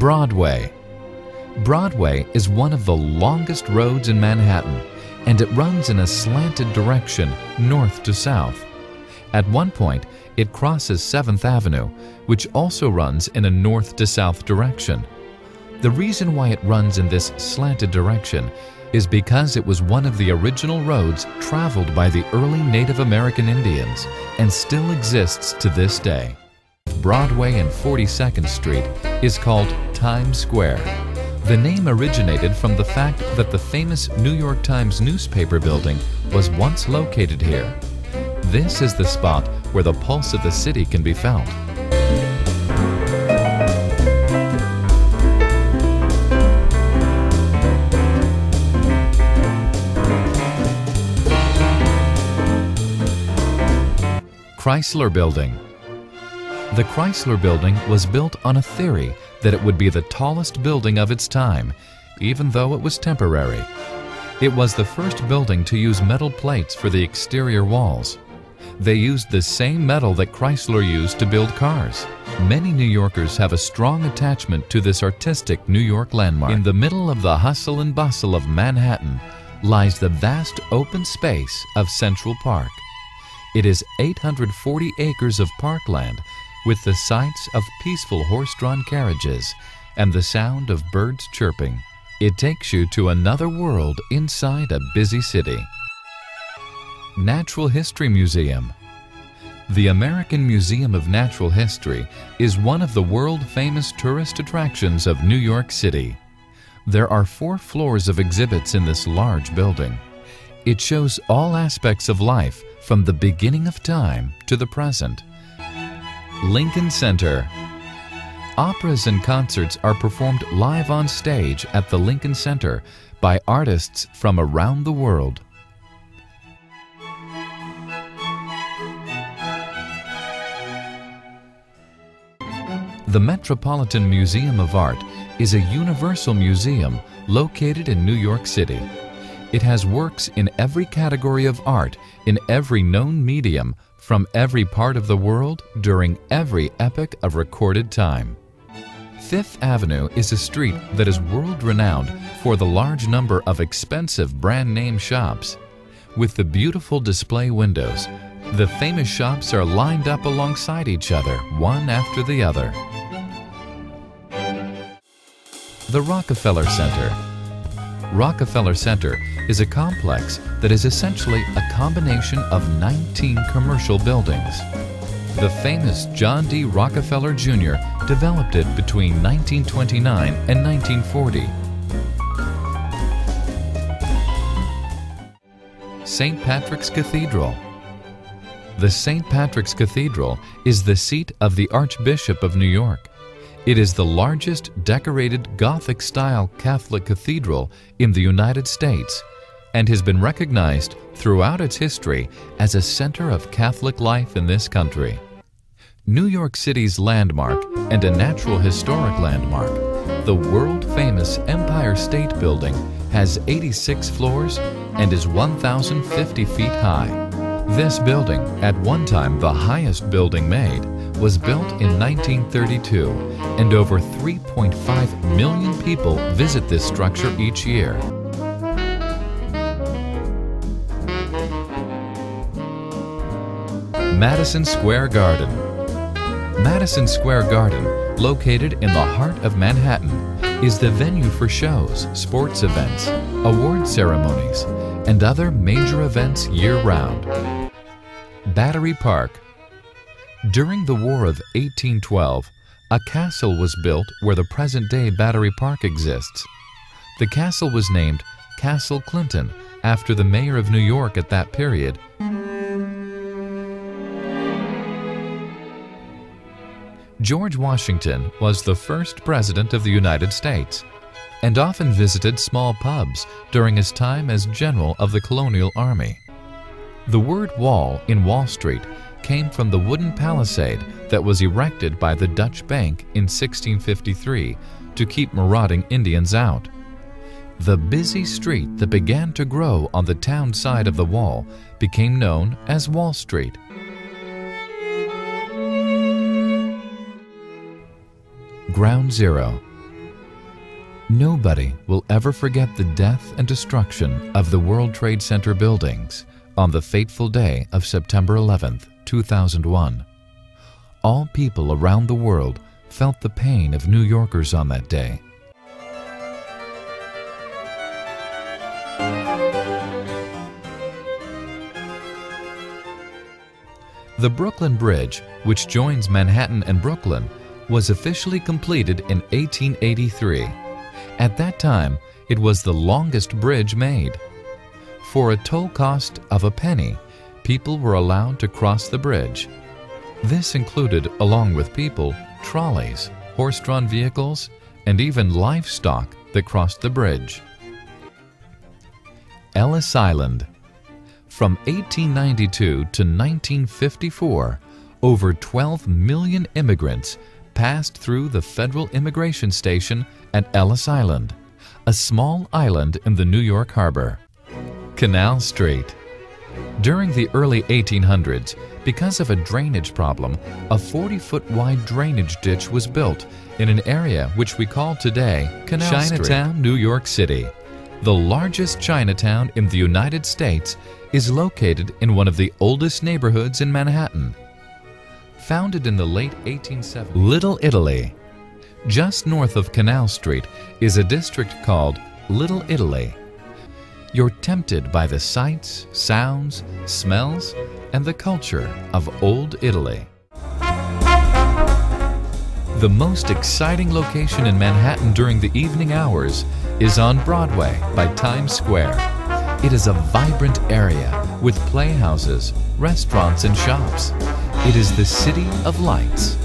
Broadway. Broadway is one of the longest roads in Manhattan, and it runs in a slanted direction north to south. At one point, it crosses 7th Avenue, which also runs in a north to south direction. The reason why it runs in this slanted direction is because it was one of the original roads traveled by the early Native American Indians and still exists to this day. Broadway and 42nd Street is called Times Square. The name originated from the fact that the famous New York Times newspaper building was once located here. This is the spot where the pulse of the city can be felt. Chrysler Building. The Chrysler Building was built on a theory that it would be the tallest building of its time, even though it was temporary. It was the first building to use metal plates for the exterior walls. They used the same metal that Chrysler used to build cars. Many New Yorkers have a strong attachment to this artistic New York landmark. In the middle of the hustle and bustle of Manhattan lies the vast open space of Central Park. It is 840 acres of parkland with the sights of peaceful horse-drawn carriages and the sound of birds chirping. It takes you to another world inside a busy city. Natural History Museum. The American Museum of Natural History is one of the world-famous tourist attractions of New York City. There are 4 floors of exhibits in this large building. It shows all aspects of life from the beginning of time to the present. Lincoln Center. Operas and concerts are performed live on stage at the Lincoln Center by artists from around the world. The Metropolitan Museum of Art is a universal museum located in New York City. It has works in every category of art in every known medium from every part of the world during every epoch of recorded time. Fifth Avenue is a street that is world-renowned for the large number of expensive brand-name shops. With the beautiful display windows, the famous shops are lined up alongside each other, one after the other. The Rockefeller Center. Rockefeller Center is a complex that is essentially a combination of 19 commercial buildings. The famous John D. Rockefeller Jr. developed it between 1929 and 1940. St. Patrick's Cathedral. The St. Patrick's Cathedral is the seat of the Archbishop of New York. It is the largest decorated Gothic-style Catholic cathedral in the United States and has been recognized throughout its history as a center of Catholic life in this country. New York City's landmark and a natural historic landmark, the world-famous Empire State Building has 86 floors and is 1,050 feet high. This building, at one time the highest building made, was built in 1932, and over 3.5 million people visit this structure each year. Madison Square Garden. Madison Square Garden, located in the heart of Manhattan, is the venue for shows, sports events, award ceremonies, and other major events year-round. Battery Park. During the War of 1812, a castle was built where the present-day Battery Park exists. The castle was named Castle Clinton after the mayor of New York at that period. George Washington was the first president of the United States and often visited small pubs during his time as general of the colonial army. The word wall in Wall Street came from the wooden palisade that was erected by the Dutch Bank in 1653 to keep marauding Indians out. The busy street that began to grow on the town side of the wall became known as Wall Street. Ground Zero. Nobody will ever forget the death and destruction of the World Trade Center buildings on the fateful day of September 11, 2001. All people around the world felt the pain of New Yorkers on that day. The Brooklyn Bridge, which joins Manhattan and Brooklyn, was officially completed in 1883. At that time, it was the longest bridge made. For a toll cost of a penny, people were allowed to cross the bridge. This included, along with people, trolleys, horse-drawn vehicles, and even livestock that crossed the bridge. Ellis Island. From 1892 to 1954, over 12 million immigrants passed through the Federal Immigration Station at Ellis Island, a small island in the New York Harbor. Canal Street. During the early 1800s, because of a drainage problem, a 40-foot wide drainage ditch was built in an area which we call today Canal Street. Chinatown, New York City. The largest Chinatown in the United States is located in one of the oldest neighborhoods in Manhattan. Founded in the late 1870s, Little Italy. Just north of Canal Street is a district called Little Italy. You're tempted by the sights, sounds, smells, and the culture of Old Italy. The most exciting location in Manhattan during the evening hours is on Broadway by Times Square. It is a vibrant area with playhouses, restaurants, and shops. It is the City of Lights.